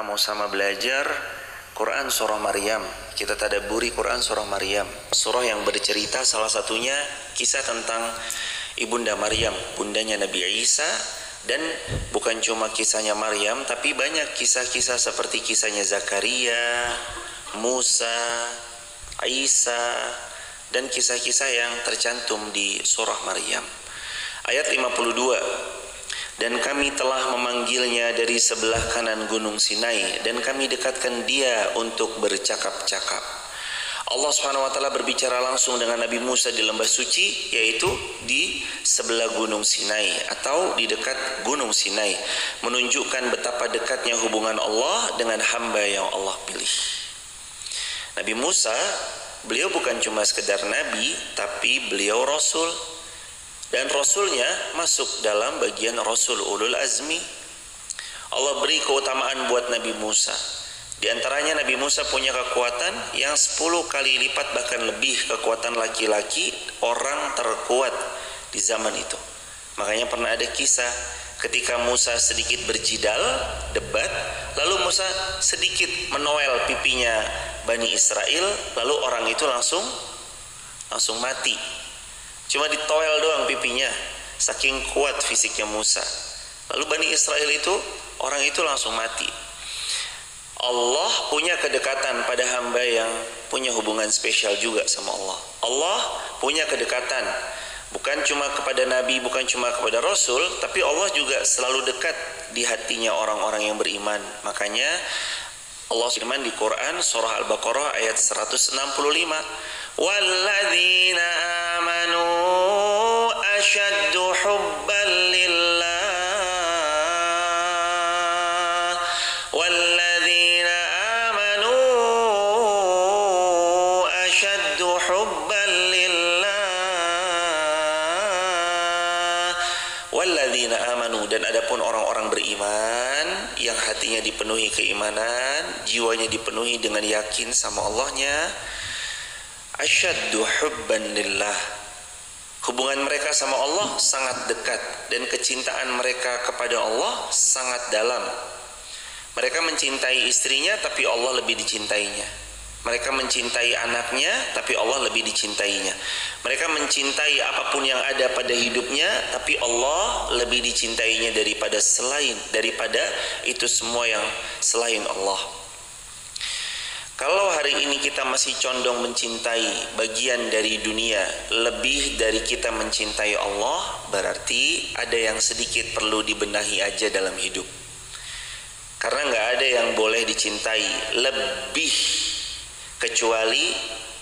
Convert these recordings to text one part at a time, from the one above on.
Mau sama belajar Quran surah Maryam. Kita tadabburi Quran surah Maryam, surah yang bercerita salah satunya kisah tentang ibunda Maryam, bundanya Nabi Isa. Dan bukan cuma kisahnya Maryam, tapi banyak kisah-kisah seperti kisahnya Zakaria, Musa, Isa, dan kisah-kisah yang tercantum di surah Maryam. Ayat 52, dan kami telah memanggilnya dari sebelah kanan gunung Sinai, dan kami dekatkan dia untuk bercakap-cakap. Allah SWT berbicara langsung dengan Nabi Musa di lembah suci, yaitu di sebelah gunung Sinai atau di dekat gunung Sinai, menunjukkan betapa dekatnya hubungan Allah dengan hamba yang Allah pilih. Nabi Musa, beliau bukan cuma sekedar nabi, tapi beliau rasul. Dan rasulnya masuk dalam bagian rasul ulul azmi. Allah beri keutamaan buat Nabi Musa. Di antaranya Nabi Musa punya kekuatan yang 10 kali lipat bahkan lebih kekuatan laki-laki orang terkuat di zaman itu. Makanya pernah ada kisah ketika Musa sedikit berjidal, debat, lalu Musa sedikit menoel pipinya Bani Israel, lalu orang itu langsung mati. Cuma ditoel doang pipinya, saking kuat fisiknya Musa. Lalu Bani Israel itu, orang itu langsung mati. Allah punya kedekatan pada hamba yang punya hubungan spesial juga sama Allah. Allah punya kedekatan, bukan cuma kepada Nabi, bukan cuma kepada Rasul, tapi Allah juga selalu dekat di hatinya orang-orang yang beriman. Makanya Allah firman di Quran surah Al-Baqarah ayat 165, walladzina amanu asyaddu hubban lillah, walladzina amanu asyaddu hubban lillah, walladzina amanu, dan adapun orang-orang beriman yang hatinya dipenuhi keimanan, jiwanya dipenuhi dengan yakin sama Allahnya, asyaddu hubban lillah, hubungan mereka sama Allah sangat dekat dan kecintaan mereka kepada Allah sangat dalam. Mereka mencintai istrinya tapi Allah lebih dicintainya. Mereka mencintai anaknya tapi Allah lebih dicintainya. Mereka mencintai apapun yang ada pada hidupnya tapi Allah lebih dicintainya daripada itu semua yang selain Allah. Kalau hari ini kita masih condong mencintai bagian dari dunia lebih dari kita mencintai Allah, berarti ada yang sedikit perlu dibenahi aja dalam hidup. Karena nggak ada yang boleh dicintai lebih kecuali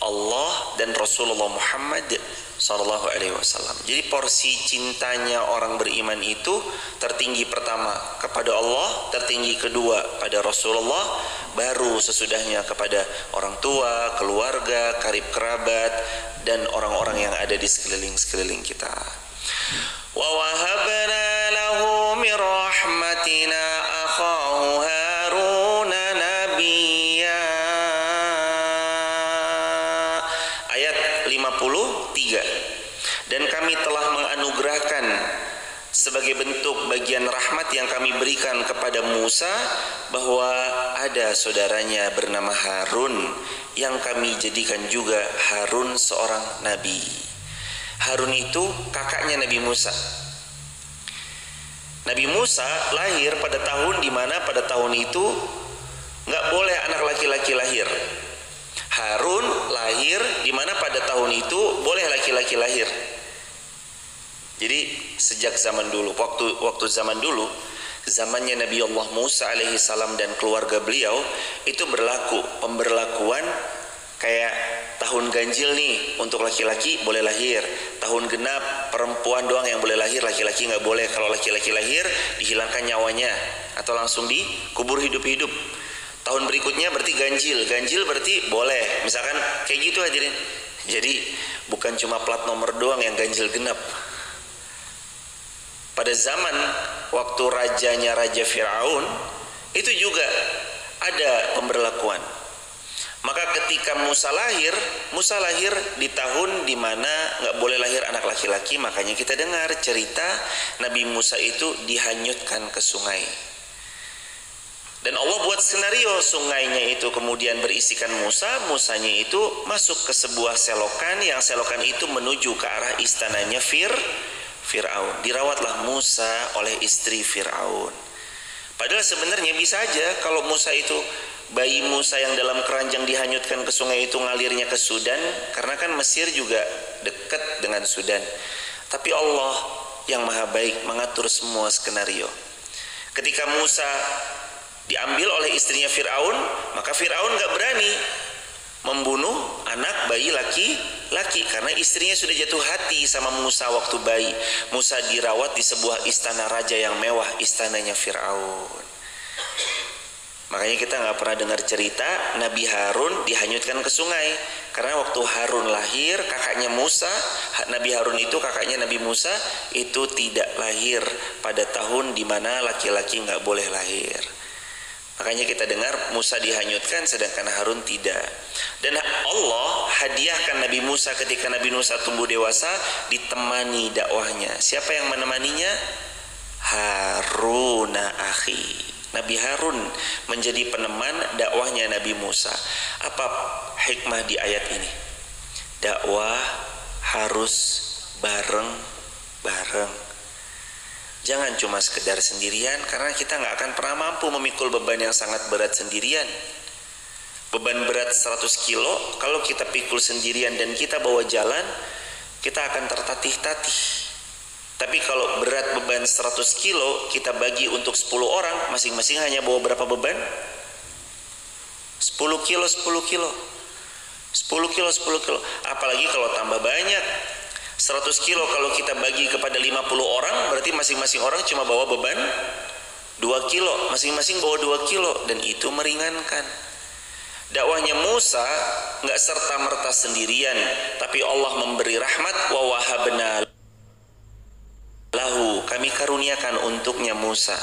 Allah dan Rasulullah Muhammad sallallahu alaihi wasallam. Jadi porsi cintanya orang beriman itu tertinggi pertama kepada Allah, tertinggi kedua pada Rasulullah, baru sesudahnya kepada orang tua, keluarga, karib kerabat, dan orang-orang yang ada di sekeliling kita. Wa wahabna lahu min rahmatina akhahu Harun nabiyya. Ayat 53. Dan kami telah menganugerahkan sebagai bentuk bagian rahmat yang kami berikan kepada Musa, bahwa ada saudaranya bernama Harun yang kami jadikan juga Harun seorang nabi. Harun itu kakaknya Nabi Musa. Nabi Musa lahir pada tahun di mana pada tahun itu nggak boleh anak laki-laki lahir. Harun lahir di mana pada tahun itu boleh laki-laki lahir. Jadi sejak zaman dulu, waktu zaman dulu, zamannya Nabi Allah Musa alaihi salam dan keluarga beliau, itu berlaku pemberlakuan kayak tahun ganjil nih, untuk laki-laki boleh lahir, tahun genap perempuan doang yang boleh lahir, laki-laki nggak boleh. Kalau laki-laki lahir dihilangkan nyawanya atau langsung dikubur hidup-hidup. Tahun berikutnya berarti ganjil berarti boleh, misalkan kayak gitu hadirin. Jadi bukan cuma plat nomor doang yang ganjil genap. Pada zaman waktu rajanya Raja Fir'aun itu juga ada pemberlakuan. Maka ketika Musa lahir di tahun dimana nggak boleh lahir anak laki-laki, makanya kita dengar cerita Nabi Musa itu dihanyutkan ke sungai. Dan Allah buat skenario, sungainya itu kemudian berisikan Musa, Musanya itu masuk ke sebuah selokan, yang selokan itu menuju ke arah istananya Fir'aun. Dirawatlah Musa oleh istri Fir'aun. Padahal sebenarnya bisa aja kalau Musa itu, bayi Musa yang dalam keranjang dihanyutkan ke sungai itu ngalirnya ke Sudan, karena kan Mesir juga dekat dengan Sudan. Tapi Allah yang maha baik mengatur semua skenario. Ketika Musa diambil oleh istrinya Fir'aun, maka Fir'aun gak berani membunuh anak bayi laki-laki karena istrinya sudah jatuh hati sama Musa waktu bayi. Musa dirawat di sebuah istana raja yang mewah, istananya Fir'aun. Makanya kita gak pernah dengar cerita Nabi Harun dihanyutkan ke sungai, karena waktu Harun lahir, kakaknya Musa, Nabi Harun itu kakaknya Nabi Musa, itu tidak lahir pada tahun dimana laki-laki gak boleh lahir. Makanya kita dengar Musa dihanyutkan sedangkan Harun tidak. Dan Allah hadiahkan Nabi Musa ketika Nabi Musa tumbuh dewasa, ditemani dakwahnya. Siapa yang menemaninya? Haruna akhi. Nabi Harun menjadi peneman dakwahnya Nabi Musa. Apa hikmah di ayat ini? Dakwah harus bareng-bareng. Jangan cuma sekedar sendirian, karena kita nggak akan pernah mampu memikul beban yang sangat berat sendirian. Beban berat 100 kilo, kalau kita pikul sendirian dan kita bawa jalan, kita akan tertatih-tatih. Tapi kalau berat beban 100 kilo, kita bagi untuk 10 orang, masing-masing hanya bawa berapa beban? 10 kilo, 10 kilo. 10 kilo, 10 kilo. Apalagi kalau tambah banyak. 100 kilo kalau kita bagi kepada 50 orang, berarti masing-masing orang cuma bawa beban 2 kilo, masing-masing bawa 2 kilo, dan itu meringankan. Dakwahnya Musa nggak serta-merta sendirian, tapi Allah memberi rahmat, wa wahabna lahu, kami karuniakan untuknya Musa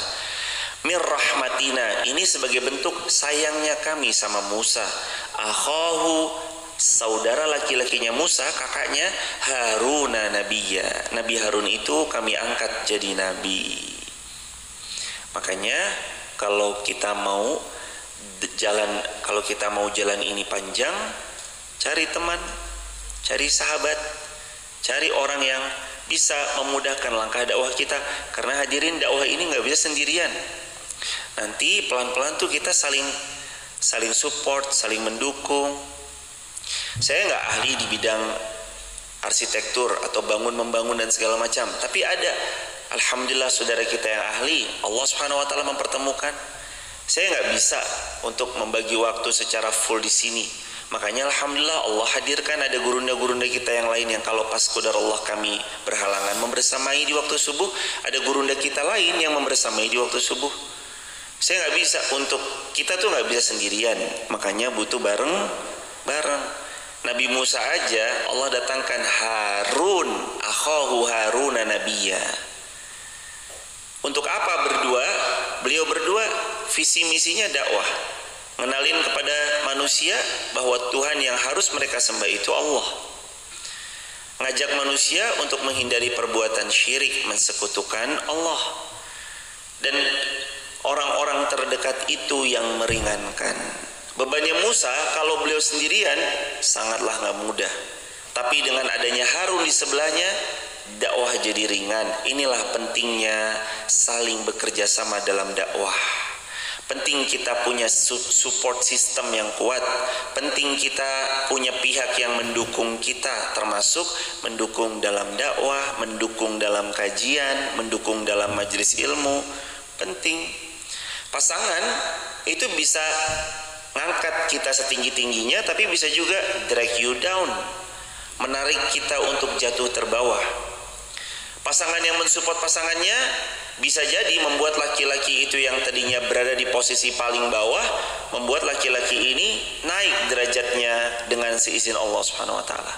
mir rahmatina, ini sebagai bentuk sayangnya kami sama Musa, akhahu, saudara laki-lakinya Musa, kakaknya Haruna nabiyya. Nabi Harun itu kami angkat jadi nabi. Makanya kalau kita mau jalan ini panjang, cari teman, cari sahabat, cari orang yang bisa memudahkan langkah dakwah kita. Karena hadirin, dakwah ini nggak bisa sendirian. Nanti pelan-pelan tuh kita saling support, saling mendukung. Saya nggak ahli di bidang arsitektur atau membangun dan segala macam, tapi ada, alhamdulillah, saudara kita yang ahli. Allah Subhanahu Wa Taala mempertemukan. Saya nggak bisa untuk membagi waktu secara full di sini. Makanya alhamdulillah Allah hadirkan ada gurunda-gurunda kita yang lain yang kalau pas qadar Allah kami berhalangan membersamai di waktu subuh, ada gurunda kita lain yang membersamai di waktu subuh. Saya nggak bisa, untuk kita tuh nggak bisa sendirian. Makanya butuh bareng-bareng. Nabi Musa aja Allah datangkan Harun, akhahu Haruna nabiyya. Untuk apa berdua? Beliau berdua visi misinya dakwah, ngenalin kepada manusia bahwa Tuhan yang harus mereka sembah itu Allah. Ngajak manusia untuk menghindari perbuatan syirik, mensekutukan Allah. Dan orang-orang terdekat itu yang meringankan. Bebannya Musa kalau beliau sendirian sangatlah nggak mudah. Tapi dengan adanya Harun di sebelahnya, dakwah jadi ringan. Inilah pentingnya saling bekerja sama dalam dakwah. Penting kita punya support system yang kuat. Penting kita punya pihak yang mendukung kita, termasuk mendukung dalam dakwah, mendukung dalam kajian, mendukung dalam majelis ilmu. Penting. Pasangan itu bisa ngangkat kita setinggi-tingginya, tapi bisa juga drag you down, menarik kita untuk jatuh terbawah. Pasangan yang mensupport pasangannya bisa jadi membuat laki-laki itu yang tadinya berada di posisi paling bawah, membuat laki-laki ini naik derajatnya dengan seizin Allah Subhanahu Wa Taala.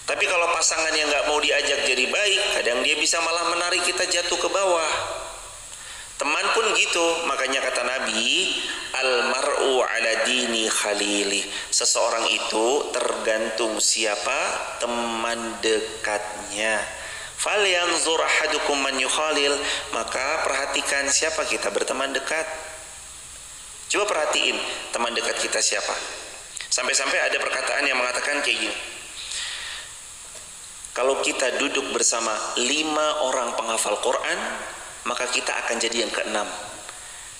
Tapi kalau pasangan yang nggak mau diajak jadi baik, kadang dia bisa malah menarik kita jatuh ke bawah. Teman pun gitu, makanya kata Nabi, almar'u ala dini khalili. Seseorang itu tergantung siapa teman dekatnya. Falyanzur ahadukum man yukhalil, maka perhatikan siapa kita berteman dekat. Coba perhatiin teman dekat kita siapa. Sampai-sampai ada perkataan yang mengatakan kayak gini, kalau kita duduk bersama 5 orang penghafal Quran, maka kita akan jadi yang ke-6.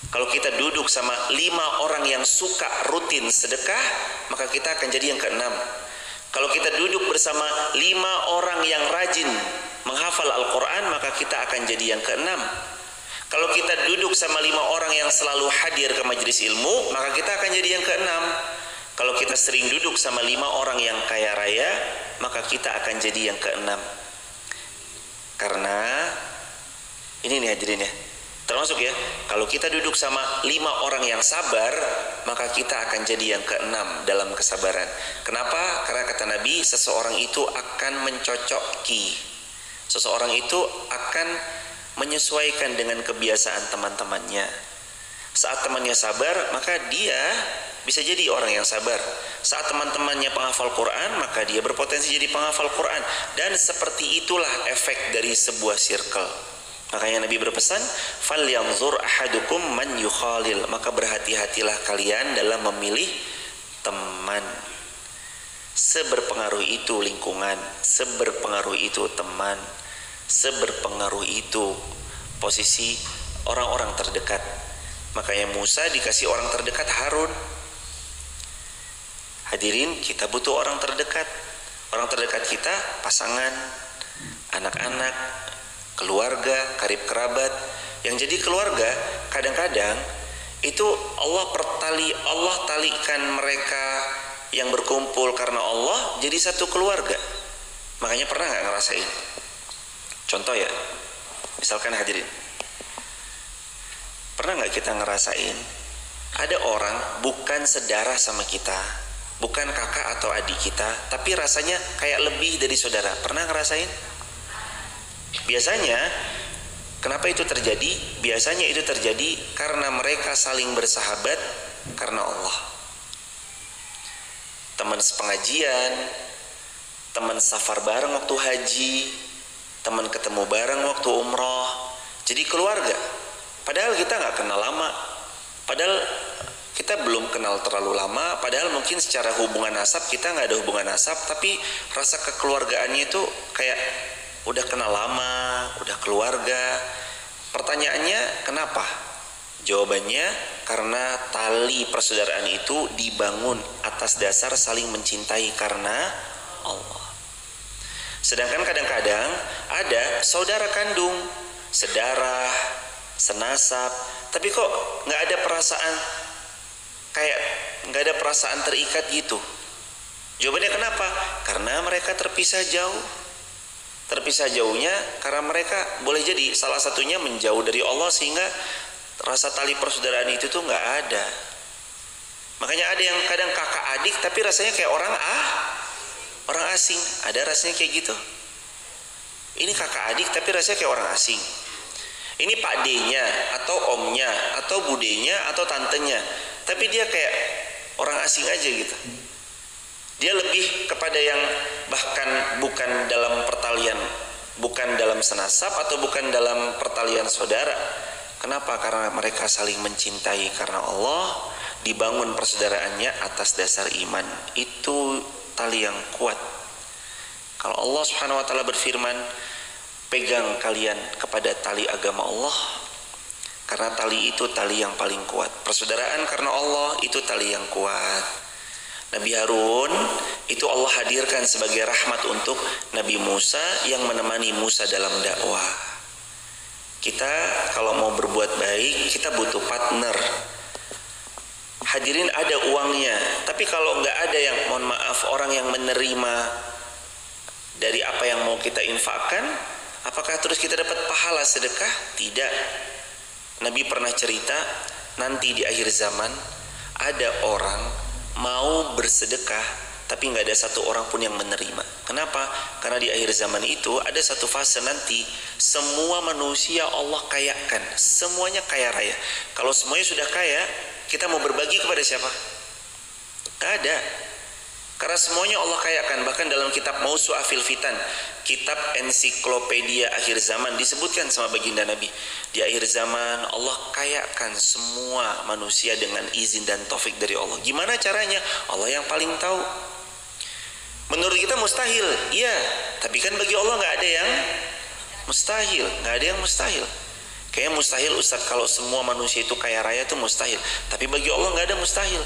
Kalau kita duduk sama 5 orang yang suka rutin sedekah, maka kita akan jadi yang ke-6. Kalau kita duduk bersama 5 orang yang rajin menghafal Al-Quran, maka kita akan jadi yang ke-6. Kalau kita duduk sama 5 orang yang selalu hadir ke majelis ilmu, maka kita akan jadi yang ke-6. Kalau kita sering duduk sama 5 orang yang kaya raya, maka kita akan jadi yang ke-6. Karena ini nih hadirin ya, termasuk ya, kalau kita duduk sama 5 orang yang sabar, maka kita akan jadi yang ke-6 dalam kesabaran. Kenapa? Karena kata Nabi, seseorang itu akan mencocoki, seseorang itu akan menyesuaikan dengan kebiasaan teman-temannya. Saat temannya sabar, maka dia bisa jadi orang yang sabar. Saat teman-temannya penghafal Quran, maka dia berpotensi jadi penghafal Quran. Dan seperti itulah efek dari sebuah circle. Makanya Nabi berpesan, "Falyanzur ahadukum man yukhalil." Maka berhati-hatilah kalian dalam memilih teman. Seberpengaruh itu lingkungan, seberpengaruh itu teman, seberpengaruh itu posisi orang-orang terdekat. Makanya Musa dikasih orang terdekat Harun. Hadirin, kita butuh orang terdekat. Orang terdekat kita pasangan, anak-anak, keluarga, karib kerabat. Yang jadi keluarga kadang-kadang itu Allah talikan mereka yang berkumpul karena Allah jadi satu keluarga. Makanya pernah nggak ngerasain? Contoh ya, misalkan hadirin, pernah nggak kita ngerasain ada orang bukan sedarah sama kita, bukan kakak atau adik kita, tapi rasanya kayak lebih dari saudara? Pernah ngerasain? Biasanya kenapa itu terjadi? Biasanya itu terjadi karena mereka saling bersahabat karena Allah. Teman sepengajian, teman safar bareng waktu haji, teman ketemu bareng waktu umroh, jadi keluarga. Padahal kita nggak kenal lama, padahal kita belum kenal terlalu lama, padahal mungkin secara hubungan nasab kita nggak ada hubungan nasab, tapi rasa kekeluargaannya itu kayak udah kenal lama, udah keluarga. Pertanyaannya kenapa? Jawabannya karena tali persaudaraan itu dibangun atas dasar saling mencintai karena Allah. Sedangkan kadang-kadang ada saudara kandung, sedarah, senasab, tapi kok nggak ada perasaan, kayak nggak ada perasaan terikat gitu. Jawabannya kenapa? Karena mereka terpisah jauh. Terpisah jauhnya karena mereka boleh jadi salah satunya menjauh dari Allah, sehingga rasa tali persaudaraan itu tuh nggak ada. Makanya ada yang kadang kakak adik tapi rasanya kayak orang asing. Ada rasanya kayak gitu. Ini kakak adik tapi rasanya kayak orang asing. Ini pak D-nya atau omnya atau budenya atau tantenya, tapi dia kayak orang asing aja gitu. Dia lebih kepada yang bahkan bukan dalam pertalian, bukan dalam senasab atau bukan dalam pertalian saudara. Kenapa? Karena mereka saling mencintai karena Allah, dibangun persaudaraannya atas dasar iman. Itu tali yang kuat. Kalau Allah Subhanahu wa taala berfirman, pegang kalian kepada tali agama Allah, karena tali itu tali yang paling kuat. Persaudaraan karena Allah itu tali yang kuat. Nabi Harun itu Allah hadirkan sebagai rahmat untuk Nabi Musa yang menemani Musa dalam dakwah. Kita kalau mau berbuat baik, kita butuh partner. Hadirin, ada uangnya, tapi kalau nggak ada yang, mohon maaf, orang yang menerima dari apa yang mau kita infakkan, apakah terus kita dapat pahala sedekah? Tidak. Nabi pernah cerita, nanti di akhir zaman ada orang mau bersedekah tapi nggak ada satu orang pun yang menerima. Kenapa? Karena di akhir zaman itu ada satu fase nanti semua manusia Allah kayakan, semuanya kaya raya. Kalau semuanya sudah kaya, kita mau berbagi kepada siapa? Nggak ada. Karena semuanya Allah kayakan. Bahkan dalam kitab Mausu'ah fil Fitan, kitab ensiklopedia akhir zaman, disebutkan sama baginda Nabi, di akhir zaman Allah kayakan semua manusia dengan izin dan taufik dari Allah. Gimana caranya? Allah yang paling tahu. Menurut kita mustahil, iya, tapi kan bagi Allah nggak ada yang mustahil, nggak ada yang mustahil. Kayaknya mustahil Ustaz, kalau semua manusia itu kaya raya itu mustahil, tapi bagi Allah nggak ada mustahil.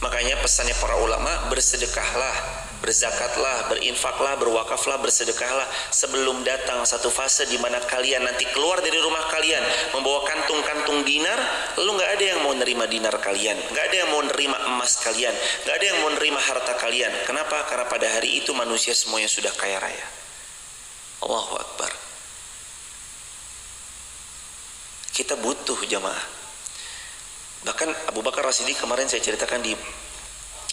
Makanya pesannya para ulama, bersedekahlah, berzakatlah, berinfaklah, berwakaflah, bersedekahlah sebelum datang satu fase di mana kalian nanti keluar dari rumah kalian membawa kantung-kantung dinar, lalu nggak ada yang mau nerima dinar kalian, nggak ada yang mau nerima emas kalian, nggak ada yang mau nerima harta kalian. Kenapa? Karena pada hari itu manusia semuanya sudah kaya raya. Allahu Akbar. Kita butuh jamaah. Bahkan Abu Bakar As-Siddiq, kemarin saya ceritakan di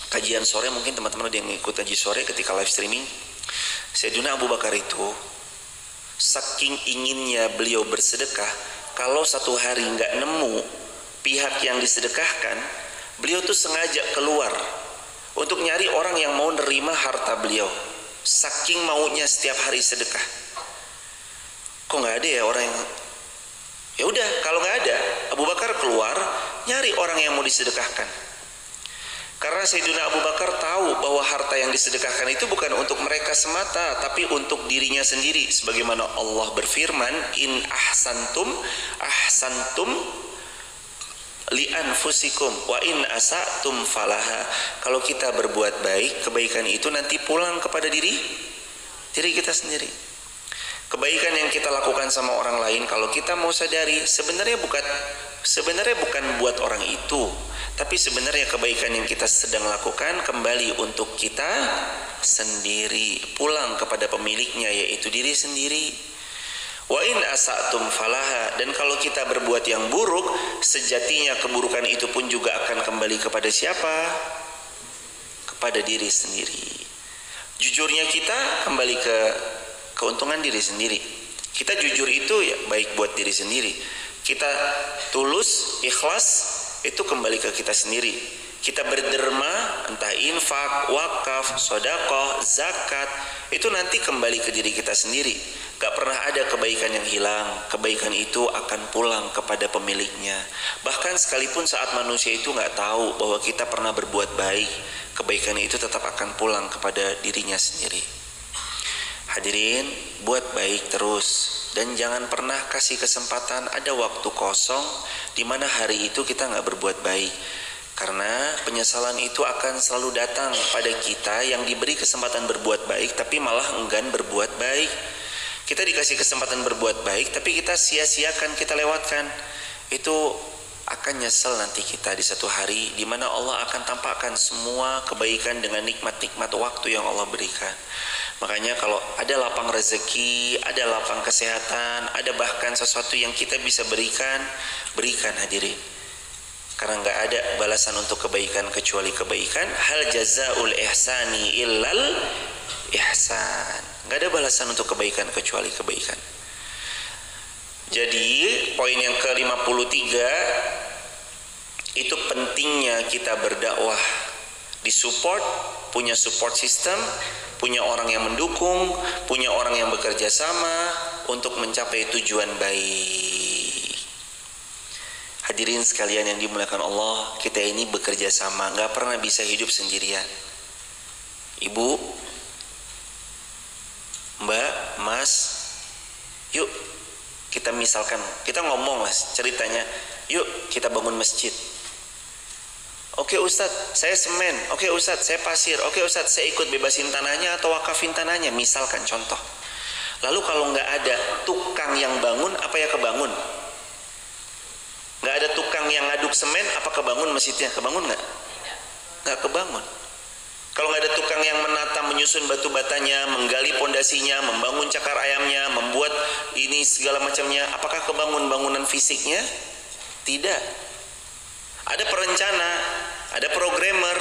kajian sore, mungkin teman-teman ada yang ikut kaji sore ketika live streaming. Sayyidina Abu Bakar itu saking inginnya beliau bersedekah, kalau satu hari nggak nemu pihak yang disedekahkan, beliau tuh sengaja keluar untuk nyari orang yang mau nerima harta beliau. Saking maunya setiap hari sedekah. Kok nggak ada ya orang yang, ya udah, kalau nggak ada, Abu Bakar keluar nyari orang yang mau disedekahkan. Karena Sayyidina Abu Bakar tahu bahwa harta yang disedekahkan itu bukan untuk mereka semata, tapi untuk dirinya sendiri. Sebagaimana Allah berfirman, in ahsantum ahsantum li anfusikum wa in asatum falaha. Kalau kita berbuat baik, kebaikan itu nanti pulang kepada diri kita sendiri. Kebaikan yang kita lakukan sama orang lain, kalau kita mau sadari, sebenarnya bukan buat orang itu, tapi sebenarnya kebaikan yang kita sedang lakukan kembali untuk kita sendiri, pulang kepada pemiliknya, yaitu diri sendiri. Wa in asatum falaha. Dan kalau kita berbuat yang buruk, sejatinya keburukan itu pun juga akan kembali kepada siapa? Kepada diri sendiri. Jujurnya kita kembali ke keuntungan diri sendiri. Kita jujur itu ya baik buat diri sendiri. Kita tulus, ikhlas, itu kembali ke kita sendiri. Kita berderma, entah infak, wakaf, sedekah, zakat, itu nanti kembali ke diri kita sendiri. Gak pernah ada kebaikan yang hilang. Kebaikan itu akan pulang kepada pemiliknya. Bahkan sekalipun saat manusia itu gak tahu bahwa kita pernah berbuat baik, kebaikan itu tetap akan pulang kepada dirinya sendiri. Hadirin, buat baik terus, dan jangan pernah kasih kesempatan ada waktu kosong di mana hari itu kita nggak berbuat baik. Karena penyesalan itu akan selalu datang pada kita yang diberi kesempatan berbuat baik tapi malah enggan berbuat baik. Kita dikasih kesempatan berbuat baik tapi kita sia-siakan, kita lewatkan. Itu akan nyesel nanti kita di satu hari di mana Allah akan tampakkan semua kebaikan dengan nikmat-nikmat waktu yang Allah berikan. Makanya kalau ada lapang rezeki, ada lapang kesehatan, ada bahkan sesuatu yang kita bisa berikan, berikan hadirin. Karena nggak ada balasan untuk kebaikan kecuali kebaikan. Hal jazaul ihsani illal ihsan. Nggak ada balasan untuk kebaikan kecuali kebaikan. Jadi poin yang ke-53 itu pentingnya kita berdakwah, disupport, punya support system, punya orang yang mendukung, punya orang yang bekerja sama untuk mencapai tujuan baik. Hadirin sekalian yang dimuliakan Allah, kita ini bekerja sama, nggak pernah bisa hidup sendirian. Ibu, Mbak, Mas, yuk kita misalkan, kita ngomong mas ceritanya, yuk kita bangun masjid. Oke Ustadz, saya semen. Oke Ustadz, saya pasir. Oke Ustadz, saya ikut bebasin tanahnya atau wakafin tanahnya. Misalkan contoh. Lalu kalau nggak ada tukang yang bangun, apa ya kebangun? Nggak ada tukang yang ngaduk semen, apa kebangun masjidnya? Kebangun nggak? Nggak kebangun. Kalau nggak ada tukang yang menata, menyusun batu batanya, menggali pondasinya, membangun cakar ayamnya, membuat ini segala macamnya, apakah kebangun bangunan fisiknya? Tidak. Ada perencana, ada programmer,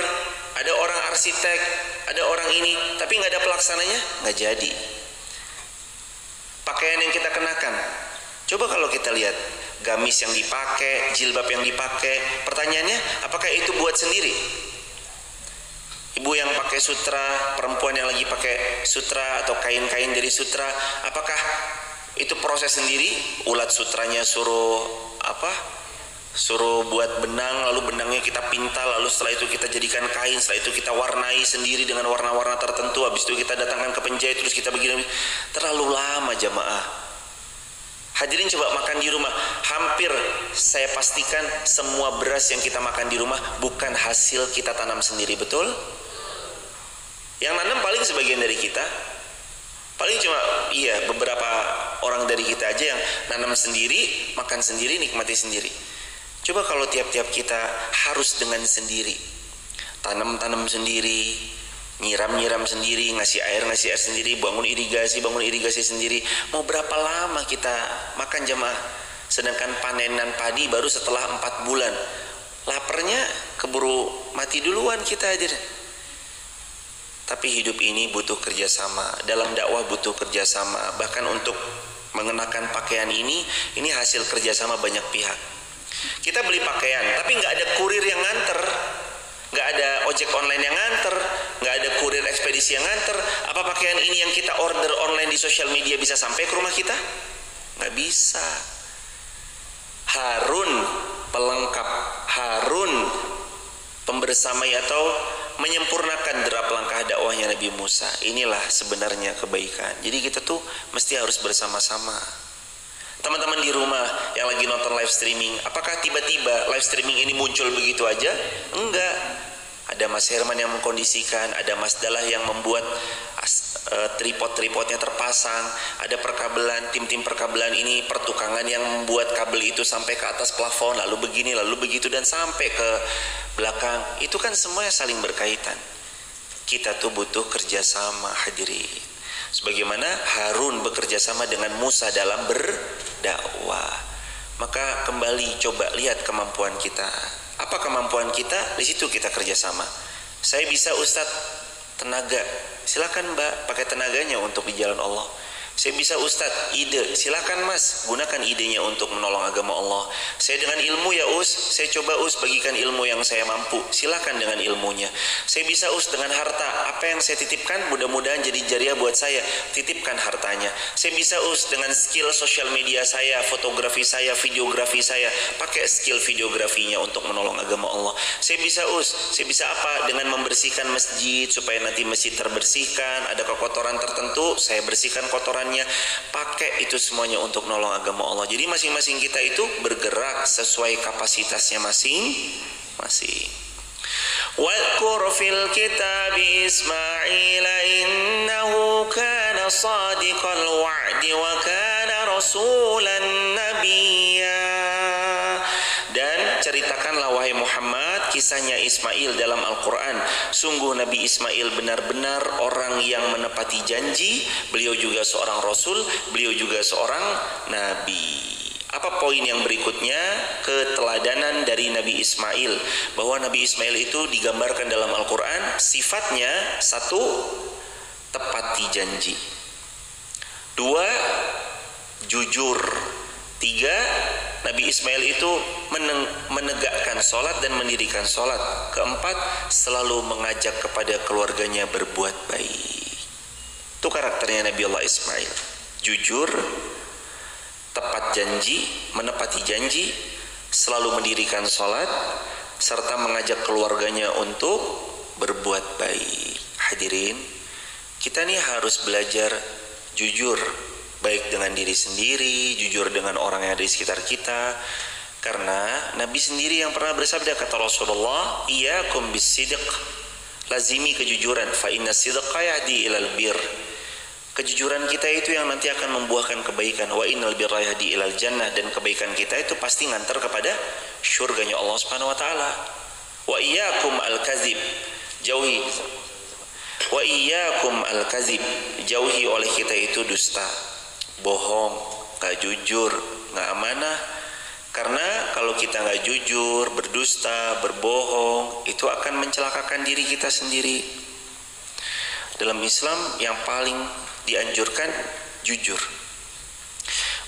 ada orang arsitek, ada orang ini, tapi nggak ada pelaksananya, nggak jadi. Pakaian yang kita kenakan, coba kalau kita lihat gamis yang dipakai, jilbab yang dipakai, pertanyaannya, apakah itu buat sendiri? Ibu yang pakai sutra, perempuan yang lagi pakai sutra atau kain-kain dari sutra, apakah itu proses sendiri? Ulat sutranya suruh apa? Suruh buat benang, lalu benangnya kita pintal, lalu setelah itu kita jadikan kain, setelah itu kita warnai sendiri dengan warna-warna tertentu, habis itu kita datangkan ke penjahit, terus kita begini. Terlalu lama jamaah. Hadirin coba makan di rumah, hampir saya pastikan semua beras yang kita makan di rumah bukan hasil kita tanam sendiri, betul? Yang nanam paling sebagian dari kita, paling cuma beberapa orang dari kita aja yang nanam sendiri, makan sendiri, nikmati sendiri. Coba kalau tiap-tiap kita harus dengan sendiri, tanam sendiri, nyiram sendiri, ngasih air sendiri, bangun irigasi sendiri, mau berapa lama kita makan jamaah? Sedangkan panenan padi baru setelah 4 bulan. Laparnya keburu mati duluan kita hadir. Tapi hidup ini butuh kerjasama, dalam dakwah butuh kerjasama. Bahkan untuk mengenakan pakaian ini hasil kerjasama banyak pihak. Kita beli pakaian, tapi nggak ada kurir yang nganter, nggak ada ojek online yang nganter, nggak ada kurir ekspedisi yang nganter. Apa pakaian ini yang kita order online di sosial media bisa sampai ke rumah kita? Nggak bisa. Harun pelengkap, Harun pembersamai atau menyempurnakan derap langkah dakwahnya Nabi Musa. Inilah sebenarnya kebaikan. Jadi kita tuh mesti harus bersama-sama. Teman-teman di rumah yang lagi nonton live streaming, apakah tiba-tiba live streaming ini muncul begitu aja? Enggak. Ada Mas Herman yang mengkondisikan, ada Mas Dalah yang membuat tripod-tripodnya terpasang, ada perkabelan, tim-tim perkabelan ini, pertukangan yang membuat kabel itu sampai ke atas plafon, lalu begini, lalu begitu, dan sampai ke belakang. Itu kan semuanya saling berkaitan. Kita tuh butuh kerjasama hadirin. Sebagaimana Harun bekerja sama dengan Musa dalam berdakwah. Maka kembali coba lihat kemampuan kita. Apa kemampuan kita? Di situ kita kerjasama. Saya bisa Ustadz tenaga, silakan Mbak pakai tenaganya untuk di jalan Allah. Saya bisa Ustadz ide, silakan Mas gunakan idenya untuk menolong agama Allah. Saya dengan ilmu ya Us, saya coba Us bagikan ilmu yang saya mampu, silakan dengan ilmunya. Saya bisa Us dengan harta, apa yang saya titipkan mudah-mudahan jadi jariah buat saya, titipkan hartanya. Saya bisa Us dengan skill sosial media saya, fotografi saya, videografi saya, pakai skill videografinya untuk menolong agama Allah. Saya bisa Us, saya bisa apa? Dengan membersihkan masjid supaya nanti masjid terbersihkan, ada kekotoran tertentu, saya bersihkan kotoran, pakai itu semuanya untuk nolong agama Allah. Jadi masing-masing kita itu bergerak sesuai kapasitasnya masing-masing. Wadhkur fil kitabi Ismail innahu kana shadiqal wa'di wa kana rasulan nabiyya. Dan ceritakanlah wahai Muhammad kisahnya Ismail dalam Al-Quran. Sungguh Nabi Ismail benar-benar orang yang menepati janji. Beliau juga seorang Rasul, beliau juga seorang Nabi. Apa poin yang berikutnya? Keteladanan dari Nabi Ismail. Bahwa Nabi Ismail itu digambarkan dalam Al-Quran sifatnya: 1, tepati janji; 2, jujur; 3, Nabi Ismail itu menegakkan sholat dan mendirikan sholat; 4, selalu mengajak kepada keluarganya berbuat baik. Itu karakternya Nabi Allah Ismail. Jujur, tepat janji, menepati janji, selalu mendirikan sholat, serta mengajak keluarganya untuk berbuat baik. Hadirin, kita nih harus belajar jujur, baik dengan diri sendiri, jujur dengan orang yang ada di sekitar kita. Karena Nabi sendiri yang pernah bersabda, kata Rasulullah, iyyakum bis-sidq, lazimi kejujuran, fa inna sidqa yahdi ilal bir. Kejujuran kita itu yang nanti akan membuahkan kebaikan. Wa innal birra yahdi ilal jannah, dan kebaikan kita itu pasti ngantar kepada syurganya Allah Subhanahu wa taala. Wa iyyakum al-kadzib, jauhi. Wa iyyakum al-kadzib, jauhi oleh kita itu dusta, bohong, gak jujur, gak amanah. Karena kalau kita gak jujur, berdusta, berbohong, itu akan mencelakakan diri kita sendiri. Dalam Islam yang paling dianjurkan jujur.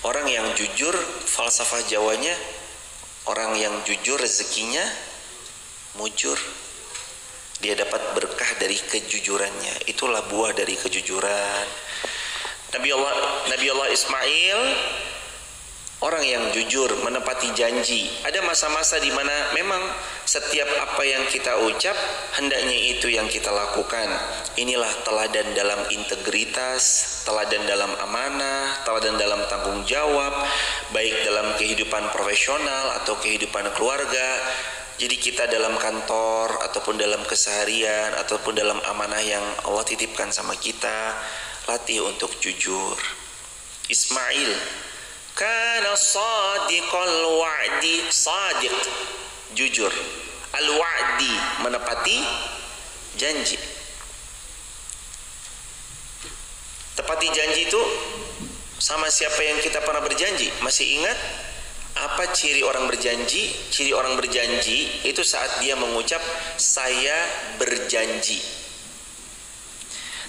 Orang yang jujur, falsafah Jawanya, orang yang jujur rezekinya mujur. Dia dapat berkah dari kejujurannya. Itulah buah dari kejujuran. Nabi Allah Ismail orang yang jujur, menepati janji. Ada masa-masa di mana memang setiap apa yang kita ucap hendaknya itu yang kita lakukan. Inilah teladan dalam integritas, teladan dalam amanah, teladan dalam tanggung jawab, baik dalam kehidupan profesional atau kehidupan keluarga. Jadi kita dalam kantor ataupun dalam keseharian ataupun dalam amanah yang Allah titipkan sama kita, latih untuk jujur. Ismail kana sadiqal wa'di, sadiq, jujur, al-wa'di, menepati janji. Tepati janji itu sama siapa yang kita pernah berjanji. Masih ingat apa ciri orang berjanji? Ciri orang berjanji itu saat dia mengucap saya berjanji.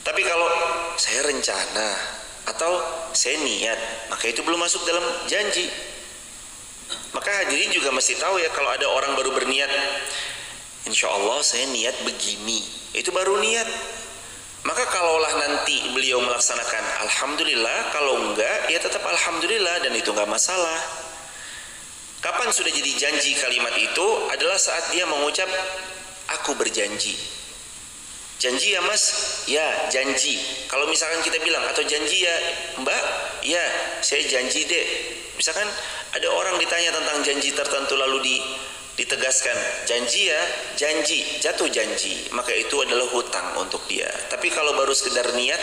Tapi kalau saya rencana atau saya niat, maka itu belum masuk dalam janji. Maka hadirin juga mesti tahu ya, kalau ada orang baru berniat, insya Allah saya niat begini, itu baru niat. Maka kalaulah nanti beliau melaksanakan, alhamdulillah. Kalau enggak, ya tetap alhamdulillah, dan itu enggak masalah. Kapan sudah jadi janji kalimat itu? Adalah saat dia mengucap aku berjanji. Janji ya mas? Ya janji. Kalau misalkan kita bilang, atau janji ya mbak? Ya saya janji deh. Misalkan ada orang ditanya tentang janji tertentu lalu ditegaskan, janji ya, janji, jatuh janji, maka itu adalah hutang untuk dia. Tapi kalau baru sekedar niat,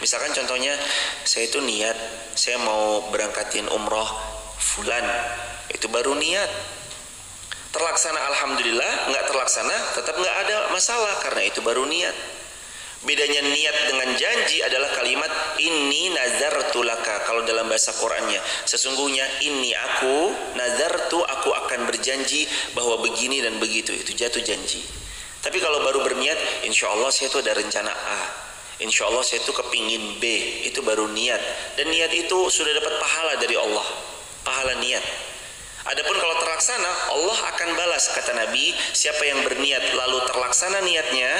misalkan contohnya saya itu niat, saya mau berangkatin umroh fulan, itu baru niat. Terlaksana alhamdulillah, nggak terlaksana tetap nggak ada masalah karena itu baru niat. Bedanya niat dengan janji adalah kalimat inni nazartu laka. Kalau dalam bahasa Qur'annya, sesungguhnya inni aku nazartu, aku akan berjanji bahwa begini dan begitu, itu jatuh janji. Tapi kalau baru berniat, insya Allah saya itu ada rencana A, insya Allah saya itu kepingin B, itu baru niat. Dan niat itu sudah dapat pahala dari Allah, pahala niat. Adapun kalau terlaksana, Allah akan balas. Kata Nabi, siapa yang berniat lalu terlaksana niatnya,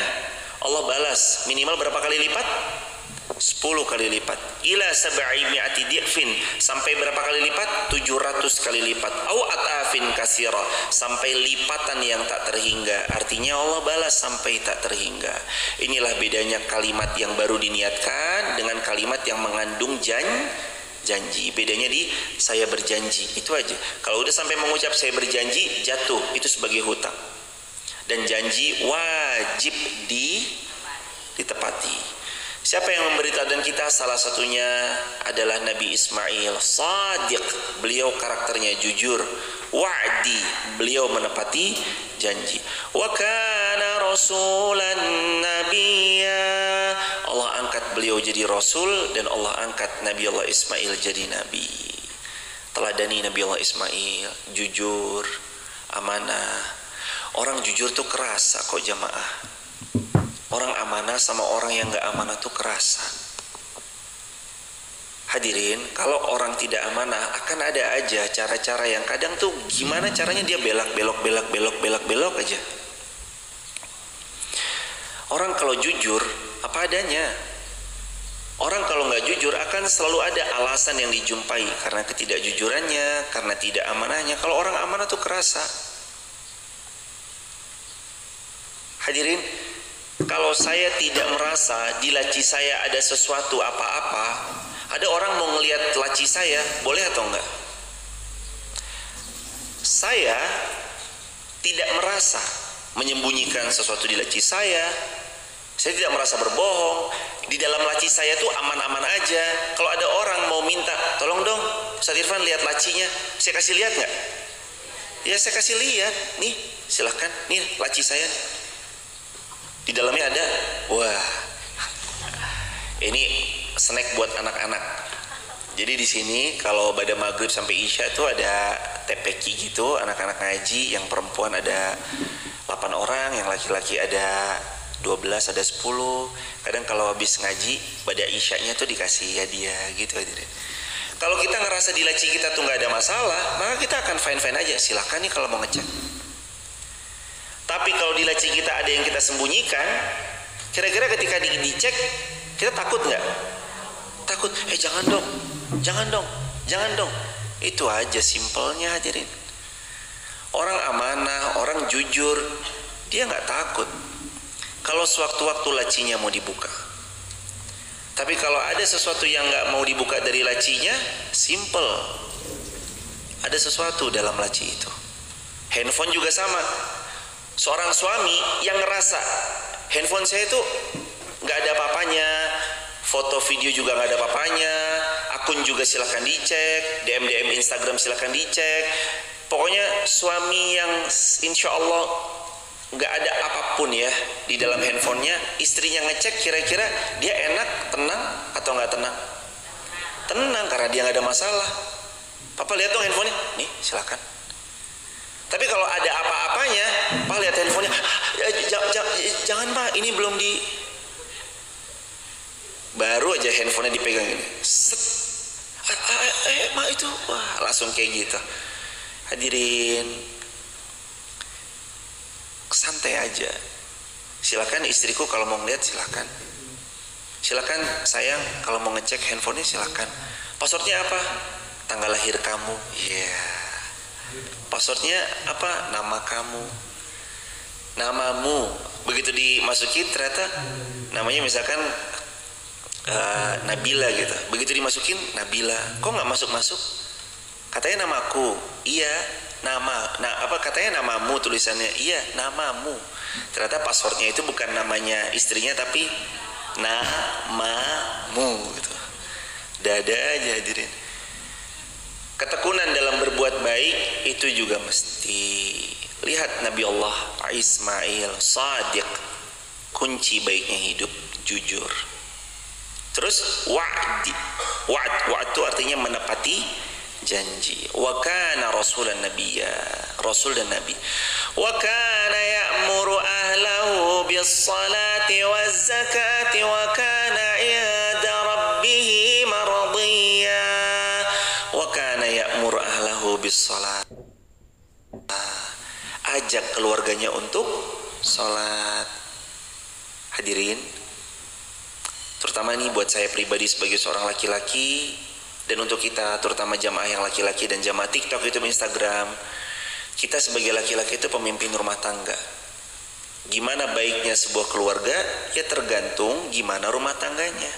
Allah balas minimal berapa kali lipat? 10 kali lipat. Ila sab'i mi'ati di'fin, sampai berapa kali lipat? 700 kali lipat. Au atafin kasira, sampai lipatan yang tak terhingga. Artinya Allah balas sampai tak terhingga. Inilah bedanya kalimat yang baru diniatkan dengan kalimat yang mengandung janji. Bedanya di saya berjanji, itu aja. Kalau udah sampai mengucap saya berjanji, jatuh, itu sebagai hutang. Dan janji wajib ditepati. Siapa yang memberi teladan kita? Salah satunya adalah Nabi Ismail. Sadiq, beliau karakternya jujur. Wa'di, beliau menepati janji. Wa kana rasulan nabiyya, Allah angkat beliau jadi rasul, dan Allah angkat Nabi Allah Ismail jadi nabi. Teladani Nabi Allah Ismail, jujur, amanah. Orang jujur tuh kerasa kok jamaah. Orang amanah sama orang yang gak amanah tuh kerasa. Hadirin, kalau orang tidak amanah akan ada aja cara-cara yang kadang tuh gimana caranya dia belak aja. Orang kalau jujur apa adanya. Orang kalau nggak jujur akan selalu ada alasan yang dijumpai karena ketidakjujurannya, karena tidak amanahnya. Kalau orang amanah tuh kerasa. Hadirin, kalau saya tidak merasa di laci saya ada sesuatu apa-apa, ada orang mau ngelihat laci saya, boleh atau enggak? Saya tidak merasa menyembunyikan sesuatu di laci saya tidak merasa berbohong. Di dalam laci saya tuh aman-aman aja. Kalau ada orang mau minta, tolong dong Ustaz Irfan lihat lacinya, saya kasih lihat nggak? Ya saya kasih lihat, nih silahkan, nih laci saya. Di dalamnya ada, wah, ini snack buat anak-anak. Jadi di sini kalau pada maghrib sampai isya tuh ada TPQ gitu, anak-anak ngaji. Yang perempuan ada 8 orang, yang laki-laki ada 12, ada 10. Kadang kalau habis ngaji pada isyanya tuh dikasih hadiah gitu. Kalau kita ngerasa di laci kita tuh nggak ada masalah, maka kita akan fine-fine aja. Silahkan nih kalau mau ngecek. Tapi kalau di laci kita ada yang kita sembunyikan, kira-kira ketika dicek, kita takut nggak? Takut. Jangan dong, jangan dong, jangan dong. Itu aja simpelnya hadirin. Orang amanah, orang jujur, dia nggak takut kalau sewaktu-waktu lacinya mau dibuka. Tapi kalau ada sesuatu yang nggak mau dibuka dari lacinya, simple. Ada sesuatu dalam laci itu. Handphone juga sama. Seorang suami yang ngerasa handphone saya itu nggak ada apa-apanya, foto video juga nggak ada apa-apanya, akun juga silahkan dicek, DM Instagram silahkan dicek. Pokoknya suami yang insya Allah nggak ada apapun ya di dalam handphonenya, istrinya ngecek kira-kira dia enak, tenang atau nggak tenang? Tenang karena dia nggak ada masalah. Papa lihat dong handphonenya, nih silakan. Tapi kalau ada apa-apanya, Pak lihat handphonenya, jangan Pak, ini belum di. Baru aja handphonenya dipegang ini, set, Mak itu, wah langsung kayak gitu. Hadirin, santai aja. Silakan istriku kalau mau ngeliat silakan. Silakan sayang kalau mau ngecek handphonenya silakan. Passwordnya apa? Tanggal lahir kamu. Yeah. Passwordnya apa? Nama kamu, namamu. Begitu dimasukin ternyata namanya misalkan Nabila gitu. Begitu dimasukin Nabila, kok nggak masuk? Katanya namaku. Iya, nama. Nah, apa katanya namamu tulisannya? Iya, namamu. Ternyata passwordnya itu bukan namanya istrinya tapi namamu gitu. Dada aja hadirin. Ketekunan dalam berbuat baik itu juga mesti. Lihat Nabi Allah Ismail, Sadiq, kunci baiknya hidup, jujur. Terus wa'd itu artinya menepati janji. Wa kana rasulan nabiyya, rasul dan nabi. Wa kana ya'muru ahlahu bis salati waz zakati wa kana 'inda rabbih mardiya. Wa kana ya'muru ahlahu bis salat. Ajak keluarganya untuk salat. Hadirin, terutama ini buat saya pribadi sebagai seorang laki-laki, dan untuk kita terutama jamaah yang laki-laki dan jamaah TikTok, YouTube, Instagram, kita sebagai laki-laki itu pemimpin rumah tangga. Gimana baiknya sebuah keluarga ya tergantung gimana rumah tangganya.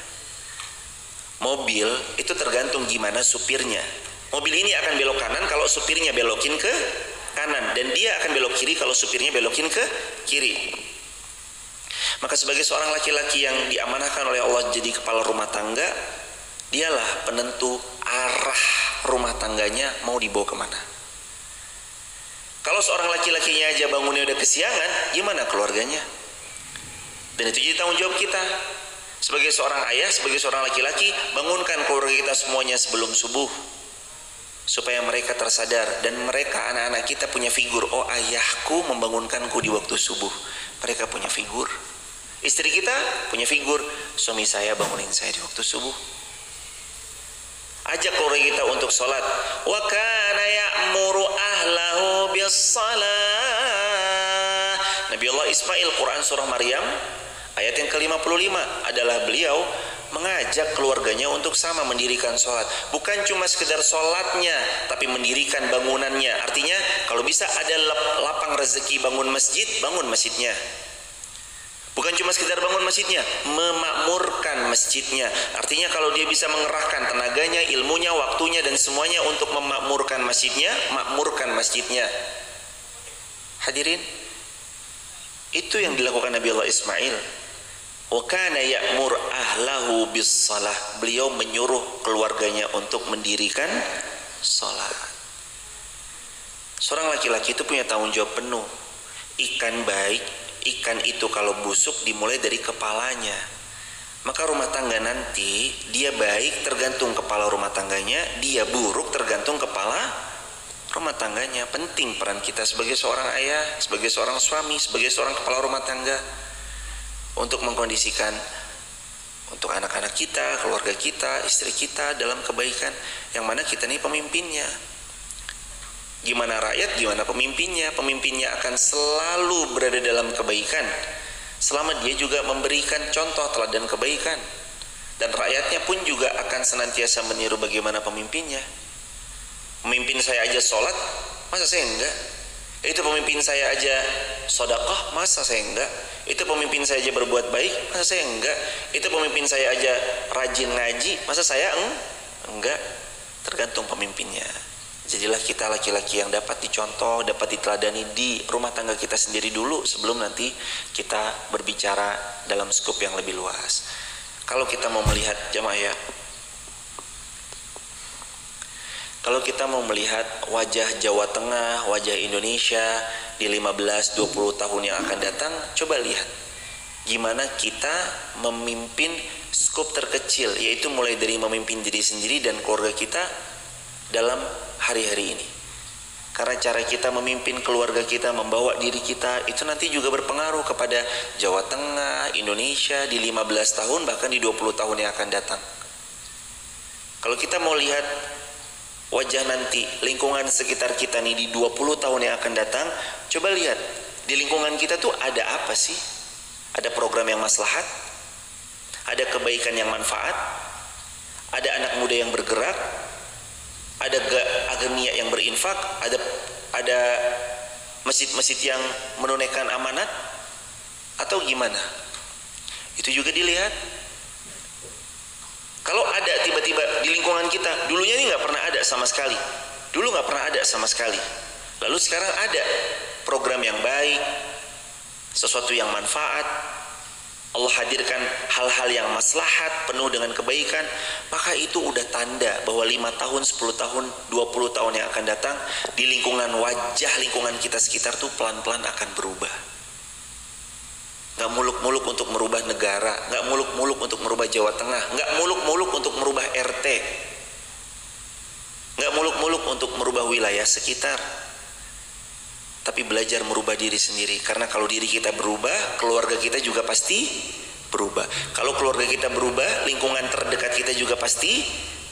Mobil itu tergantung gimana supirnya. Mobil ini akan belok kanan kalau supirnya belokin ke kanan, dan dia akan belok kiri kalau supirnya belokin ke kiri. Maka sebagai seorang laki-laki yang diamanahkan oleh Allah jadi kepala rumah tangga, dialah penentu arah rumah tangganya mau dibawa kemana. Kalau seorang laki-lakinya aja bangunnya udah kesiangan, gimana keluarganya? Dan itu jadi tanggung jawab kita sebagai seorang ayah, sebagai seorang laki-laki, bangunkan keluarga kita semuanya sebelum subuh, supaya mereka tersadar dan mereka anak-anak kita punya figur. Oh, ayahku membangunkanku di waktu subuh. Mereka punya figur. Istri kita punya figur, suami saya bangunin saya di waktu subuh. Ajak keluarga kita untuk sholat. Wa kana ya'muru ahlahu bis salah. Nabi Allah Ismail, Quran surah Maryam ayat yang ke-55 adalah beliau mengajak keluarganya untuk sama mendirikan sholat. Bukan cuma sekedar sholatnya, tapi mendirikan bangunannya. Artinya kalau bisa ada lapang rezeki bangun masjid, bangun masjidnya. Bukan cuma sekedar bangun masjidnya, memakmurkan masjidnya. Artinya kalau dia bisa mengerahkan tenaganya, ilmunya, waktunya, dan semuanya untuk memakmurkan masjidnya, makmurkan masjidnya. Hadirin, itu yang dilakukan Nabi Allah Ismail. Wa kana ya'mur ahlahu bis salah. Beliau menyuruh keluarganya untuk mendirikan salat. Seorang laki-laki itu punya tanggung jawab penuh. Ikan baik, ikan itu kalau busuk dimulai dari kepalanya. Maka rumah tangga nanti dia baik tergantung kepala rumah tangganya, dia buruk tergantung kepala rumah tangganya. Penting peran kita sebagai seorang ayah, sebagai seorang suami, sebagai seorang kepala rumah tangga untuk mengkondisikan untuk anak-anak kita, keluarga kita, istri kita dalam kebaikan, yang mana kita ini pemimpinnya. Gimana rakyat, gimana pemimpinnya. Pemimpinnya akan selalu berada dalam kebaikan selama dia juga memberikan contoh teladan kebaikan. Dan rakyatnya pun juga akan senantiasa meniru bagaimana pemimpinnya. Pemimpin saya aja sholat, masa saya enggak? Itu pemimpin saya aja sedekah, masa saya enggak? Itu pemimpin saya aja berbuat baik, masa saya enggak? Itu pemimpin saya aja rajin ngaji, masa saya enggak? Tergantung pemimpinnya. Jadilah kita laki-laki yang dapat dicontoh, dapat diteladani di rumah tangga kita sendiri dulu, sebelum nanti kita berbicara dalam skup yang lebih luas. Kalau kita mau melihat jamaah ya, kalau kita mau melihat wajah Jawa Tengah, wajah Indonesia di 15-20 tahun yang akan datang, coba lihat gimana kita memimpin skop terkecil, yaitu mulai dari memimpin diri sendiri dan keluarga kita dalam hari-hari ini. Karena cara kita memimpin keluarga kita, membawa diri kita, itu nanti juga berpengaruh kepada Jawa Tengah, Indonesia di 15 tahun, bahkan di 20 tahun yang akan datang. Kalau kita mau lihat wajah nanti, lingkungan sekitar kita nih di 20 tahun yang akan datang, coba lihat di lingkungan kita tuh ada apa sih? Ada program yang maslahat, ada kebaikan yang manfaat, ada anak muda yang bergerak, ada agamia yang berinfak, ada masjid-masjid yang menunaikan amanat, atau gimana? Itu juga dilihat. Kalau ada tiba-tiba di lingkungan kita, dulunya ini nggak pernah ada sama sekali, dulu nggak pernah ada sama sekali, lalu sekarang ada program yang baik, sesuatu yang manfaat, Allah hadirkan hal-hal yang maslahat, penuh dengan kebaikan, maka itu udah tanda bahwa 5 tahun, 10 tahun, 20 tahun yang akan datang, di lingkungan wajah lingkungan kita sekitar tuh pelan-pelan akan berubah. Gak muluk-muluk untuk merubah negara, gak muluk-muluk untuk merubah Jawa Tengah, gak muluk-muluk untuk merubah RT, gak muluk-muluk untuk merubah wilayah sekitar, tapi belajar merubah diri sendiri. Karena kalau diri kita berubah, keluarga kita juga pasti berubah. Kalau keluarga kita berubah, lingkungan terdekat kita juga pasti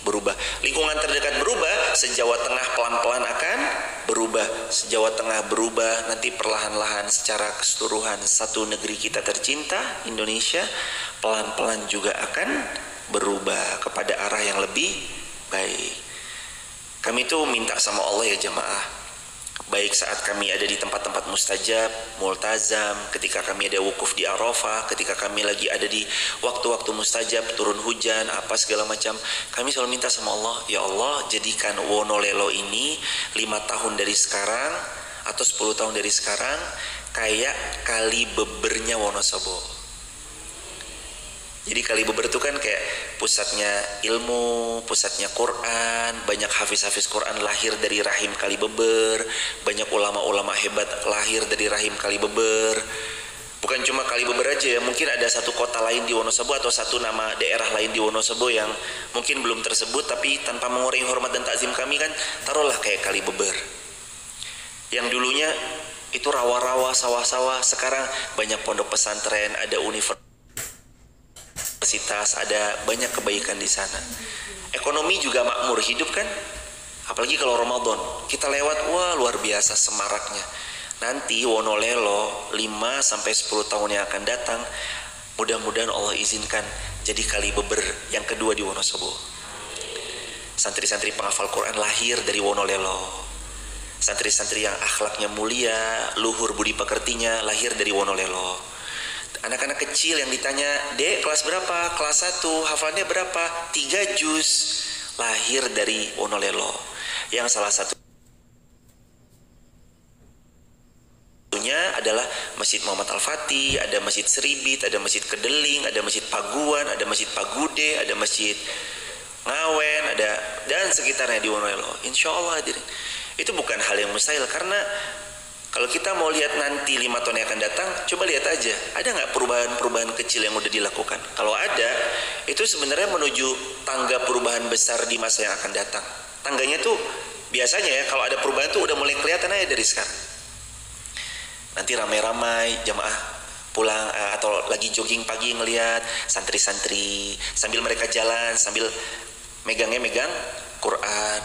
berubah. Lingkungan terdekat berubah, se-Jawa Tengah pelan-pelan akan berubah. Se-Jawa Tengah berubah, nanti perlahan-lahan secara keseluruhan satu negeri kita tercinta, Indonesia, pelan-pelan juga akan berubah kepada arah yang lebih baik. Kami tuh minta sama Allah ya jamaah, baik saat kami ada di tempat-tempat mustajab, multazam, ketika kami ada wukuf di Arafah, ketika kami lagi ada di waktu-waktu mustajab, turun hujan, apa segala macam, kami selalu minta sama Allah, ya Allah jadikan Wonolelo ini 5 tahun dari sekarang atau 10 tahun dari sekarang kayak kali bebernya Wonosobo. Jadi Kali Beber itu kan kayak pusatnya ilmu, pusatnya Quran, banyak hafiz-hafiz Quran lahir dari rahim Kali Beber, banyak ulama-ulama hebat lahir dari rahim Kali Beber. Bukan cuma Kali Beber aja ya, mungkin ada satu kota lain di Wonosobo atau satu nama daerah lain di Wonosobo yang mungkin belum tersebut, tapi tanpa mengurangi hormat dan takzim kami kan, taruhlah kayak Kali Beber. Yang dulunya itu rawa-rawa, sawah-sawah, sekarang banyak pondok pesantren, ada universitas, ada banyak kebaikan di sana. Ekonomi juga makmur hidup kan? Apalagi kalau Ramadan, kita lewat, wah luar biasa semaraknya. Nanti Wonolelo 5-10 tahun yang akan datang, mudah-mudahan Allah izinkan jadi Kali Beber yang kedua di Wonosobo. Santri-santri penghafal Quran lahir dari Wonolelo. Santri-santri yang akhlaknya mulia, luhur budi pekertinya lahir dari Wonolelo. Anak-anak kecil yang ditanya, Dek kelas berapa? Kelas 1, hafalannya berapa? 3 juz, lahir dari Wonolelo. Yang salah satunya adalah Masjid Muhammad Al-Fatih, ada Masjid Seribit, ada Masjid Kedeling, ada Masjid Paguan, ada Masjid Pagude, ada Masjid Ngawen, ada dan sekitarnya di Wonolelo. Insya Allah hadirin, itu bukan hal yang mustahil. Karena kalau kita mau lihat nanti 5 tahun yang akan datang, coba lihat aja, ada nggak perubahan-perubahan kecil yang udah dilakukan? Kalau ada, itu sebenarnya menuju tangga perubahan besar di masa yang akan datang. Tangganya tuh biasanya ya, kalau ada perubahan tuh udah mulai kelihatan aja dari sekarang. Nanti ramai-ramai jamaah pulang atau lagi jogging pagi ngelihat santri-santri sambil mereka jalan sambil megang Quran.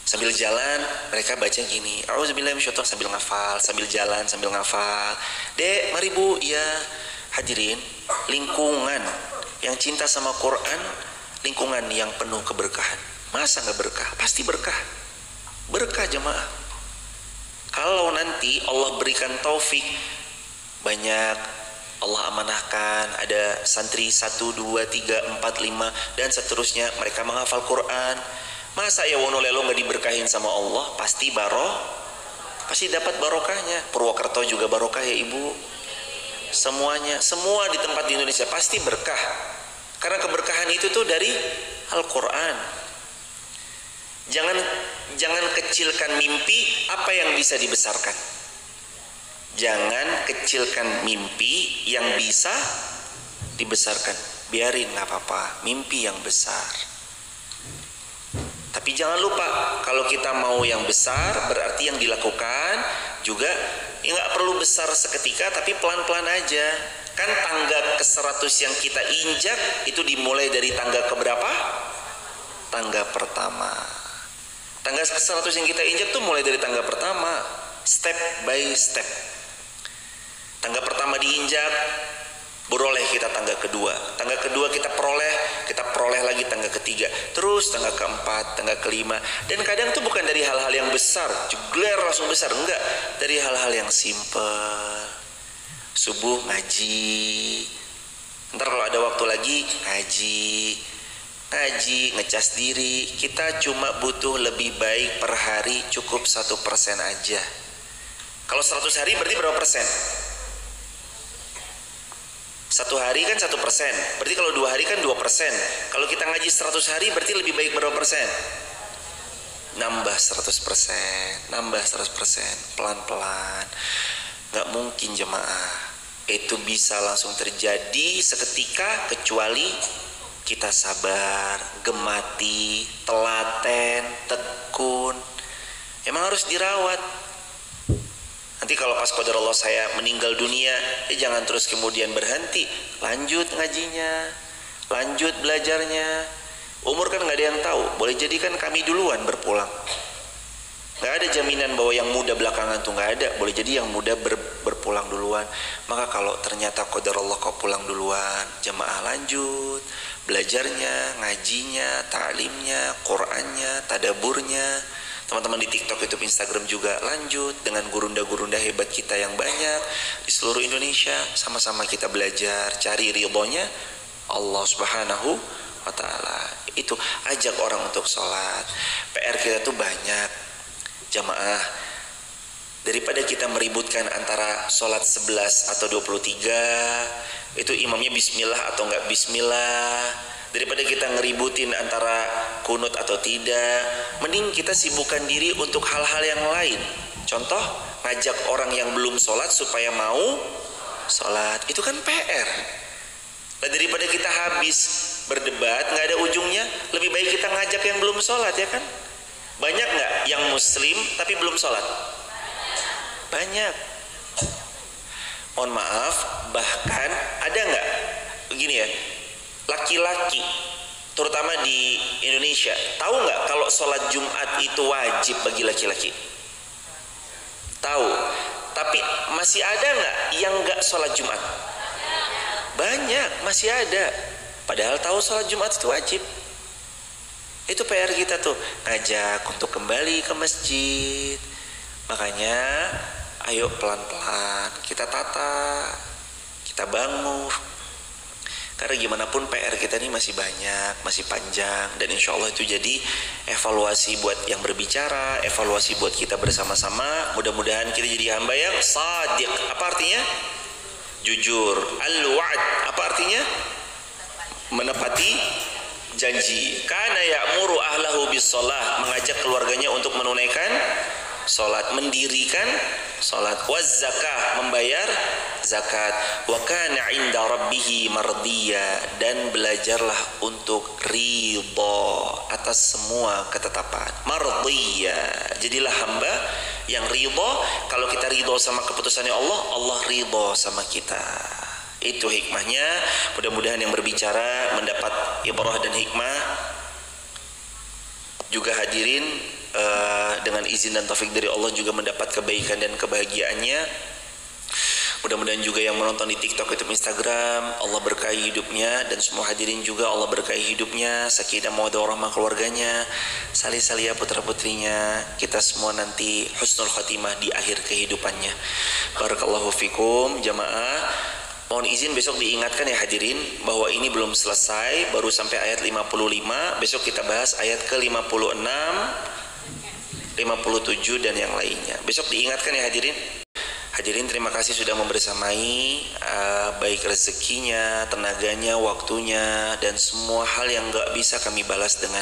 Sambil jalan mereka baca gini, auzubillahi minasyaitonir sambil ngafal, sambil jalan sambil ngafal. Dek, mari Bu. Iya. Hadirin, lingkungan yang cinta sama Quran, lingkungan yang penuh keberkahan. Masa nggak berkah? Pasti berkah. Berkah jemaah. Kalau nanti Allah berikan taufik, banyak Allah amanahkan ada santri 1, 2, 3, 4, 5 dan seterusnya mereka menghafal Quran. Masa ya Wonolelo nggak diberkahin sama Allah? Pasti pasti dapat barokahnya. Purwokerto juga barokah ya Ibu. Semuanya, semua di tempat di Indonesia pasti berkah. Karena keberkahan itu tuh dari Al-Quran. Jangan kecilkan mimpi apa yang bisa dibesarkan. Jangan kecilkan mimpi yang bisa dibesarkan. Biarin, nggak apa-apa, mimpi yang besar. Tapi jangan lupa, kalau kita mau yang besar, berarti yang dilakukan juga ya nggak perlu besar seketika, tapi pelan-pelan aja. Kan tangga ke 100 yang kita injak itu dimulai dari tangga keberapa? Tangga pertama. Tangga ke 100 yang kita injak tuh mulai dari tangga pertama, step by step. Tangga pertama diinjak, beroleh kita tangga kedua. Tangga kedua kita peroleh lagi tangga ketiga. Terus tangga keempat, tangga kelima. Dan kadang tuh bukan dari hal-hal yang besar, jugler langsung besar, enggak. Dari hal-hal yang simple. Subuh ngaji. Ntar kalau ada waktu lagi ngaji, ngecas diri. Kita cuma butuh lebih baik per hari, cukup 1% aja. Kalau 100 hari berarti berapa persen? 1 hari kan 1%, berarti kalau 2 hari kan 2%. Kalau kita ngaji 100 hari berarti lebih baik berapa persen? Nambah 100%, pelan-pelan. Gak mungkin jemaah itu bisa langsung terjadi seketika, kecuali kita sabar, gemati, telaten, tekun. Emang harus dirawat. Nanti kalau pas qadarullah saya meninggal dunia, jangan terus kemudian berhenti. Lanjut ngajinya, lanjut belajarnya. Umur kan gak ada yang tahu. Boleh jadi kan kami duluan berpulang. Gak ada jaminan bahwa yang muda belakangan tuh gak ada. Boleh jadi yang muda berpulang duluan. Maka kalau ternyata qadarullah kau pulang duluan, jemaah lanjut belajarnya, ngajinya, ta'limnya, Qur'annya, tadaburnya. Teman-teman di TikTok, YouTube, Instagram juga lanjut dengan gurunda-gurunda hebat kita yang banyak di seluruh Indonesia. Sama-sama kita belajar cari ridhonya Allah Subhanahu wa ta'ala. Itu ajak orang untuk sholat. PR kita tuh banyak jamaah. Daripada kita meributkan antara sholat 11 atau 23, itu imamnya bismillah atau enggak bismillah, daripada kita ngeributin antara kunut atau tidak, mending kita sibukkan diri untuk hal-hal yang lain. Contoh, ngajak orang yang belum sholat supaya mau sholat. Itu kan PR. Nah, daripada kita habis berdebat nggak ada ujungnya, lebih baik kita ngajak yang belum sholat, ya kan? Banyak nggak yang muslim tapi belum sholat? Banyak. Mohon maaf, bahkan ada nggak begini ya, laki-laki terutama di Indonesia tahu nggak kalau sholat Jumat itu wajib bagi laki-laki? Tahu. Tapi masih ada nggak yang nggak sholat Jumat? Banyak, masih ada. Padahal tahu sholat Jumat itu wajib. Itu PR kita tuh, ngajak untuk kembali ke masjid. Makanya ayo pelan-pelan kita tata, kita bangun. Karena gimana pun PR kita ini masih banyak, masih panjang. Dan insya Allah itu jadi evaluasi buat yang berbicara, evaluasi buat kita bersama-sama. Mudah-mudahan kita jadi hamba yang shadiq. Apa artinya? Jujur. Al-wa'd, apa artinya? Menepati janji. Kana ya'muru ahlahu bis-shalah, mengajak keluarganya untuk menunaikan salat, mendirikan salat. Waz zakah, membayar zakat. Wa kana 'inda rabbih mardiya, dan belajarlah untuk ridha atas semua ketetapan. Mardiya, jadilah hamba yang ridha. Kalau kita ridha sama keputusannya Allah, Allah ridha sama kita. Itu hikmahnya. Mudah-mudahan yang berbicara mendapat ibrah dan hikmah. Juga hadirin, dengan izin dan taufik dari Allah juga mendapat kebaikan dan kebahagiaannya. Mudah-mudahan juga yang menonton di TikTok, YouTube, Instagram, Allah berkahi hidupnya, dan semua hadirin juga Allah berkahi hidupnya, sakinah mawaddah warahmah keluarganya, salih salihah putra putrinya, kita semua nanti husnul khatimah di akhir kehidupannya. Barakallahu fikum jamaah. Mohon izin besok diingatkan ya hadirin bahwa ini belum selesai, baru sampai ayat 55. Besok kita bahas ayat ke 56, 57 dan yang lainnya. Besok diingatkan ya hadirin. Hadirin, terima kasih sudah membersamai, baik rezekinya, tenaganya, waktunya, dan semua hal yang gak bisa kami balas dengan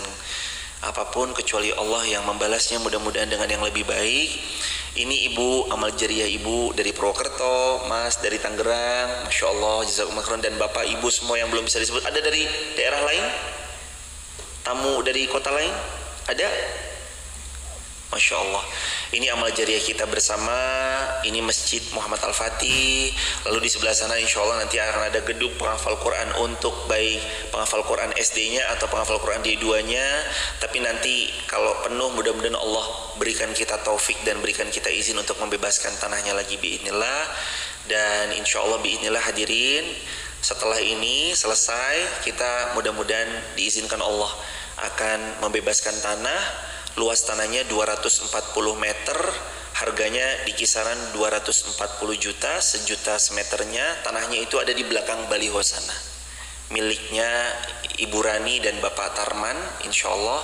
apapun kecuali Allah yang membalasnya, mudah-mudahan dengan yang lebih baik. Ini Ibu Amal Jariah, Ibu dari Purwokerto, Mas dari Tangerang, Masya Allah, jazakumullah khairan, dan Bapak Ibu semua yang belum bisa disebut. Ada dari daerah lain? Tamu dari kota lain? Ada? Masya Allah. Ini amal jariah kita bersama. Ini Masjid Muhammad Al-Fatih. Lalu di sebelah sana insya Allah nanti akan ada gedung penghafal Quran untuk baik penghafal Quran SD-nya atau penghafal Quran D2-nya. Tapi nanti kalau penuh, mudah-mudahan Allah berikan kita taufik dan berikan kita izin untuk membebaskan tanahnya lagi biidznillah. Dan insya Allah biidznillah hadirin, setelah ini selesai, kita mudah-mudahan diizinkan Allah akan membebaskan tanah. Luas tanahnya 240 meter, harganya di kisaran 240 juta, sejuta semeternya. Tanahnya itu ada di belakang baliho sana, miliknya Ibu Rani dan Bapak Tarman. Insya Allah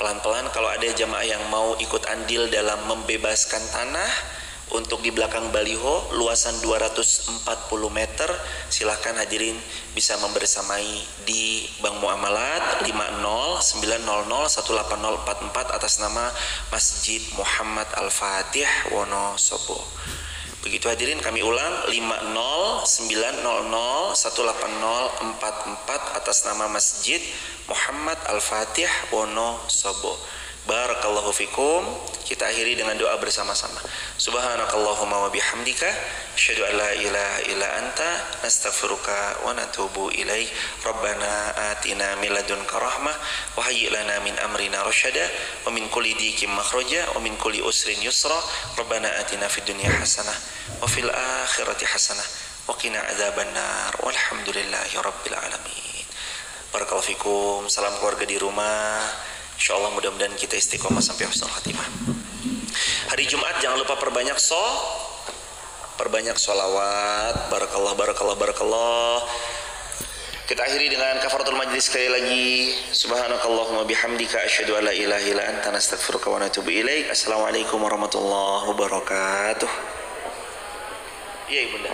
pelan-pelan kalau ada jamaah yang mau ikut andil dalam membebaskan tanah untuk di belakang baliho luasan 240 meter, silahkan hadirin bisa membersamai di Bank Muamalat 5090018044 atas nama Masjid Muhammad Al-Fatih Wonosobo. Begitu hadirin, kami ulang 5090018044 atas nama Masjid Muhammad Al-Fatih Wonosobo. Barakallahu fikum. Kita akhiri dengan doa bersama-sama. Subhanakallahumma wa bihamdika asyhadu an la ilaha illa anta nastaghfiruka wa natubu ilaik. Rabbana atina min ladunka rahmah wa hayyi lana min amrina rasyada wa min kulli dhiqin makhraja wa min kulli usrin yusra. Rabbana atina fid dunya hasanah wa fil akhirati hasanah wa qina adzabannar. Walhamdulillahi rabbil alamin. Barakallahu fikum. Salam keluarga di rumah. Insyaallah mudah-mudahan kita istiqomah sampai husnul khatimah. Hari Jumat jangan lupa perbanyak sholawat. Barakallah, barakallah, barakallah. Kita akhiri dengan kafaratul majlis sekali lagi. Subhanakallahumma bihamdika asyhadu an la ilaha illa anta nastaghfiruka wa natubu ilaik. Assalamualaikum warahmatullahi wabarakatuh. Ya Ibunda.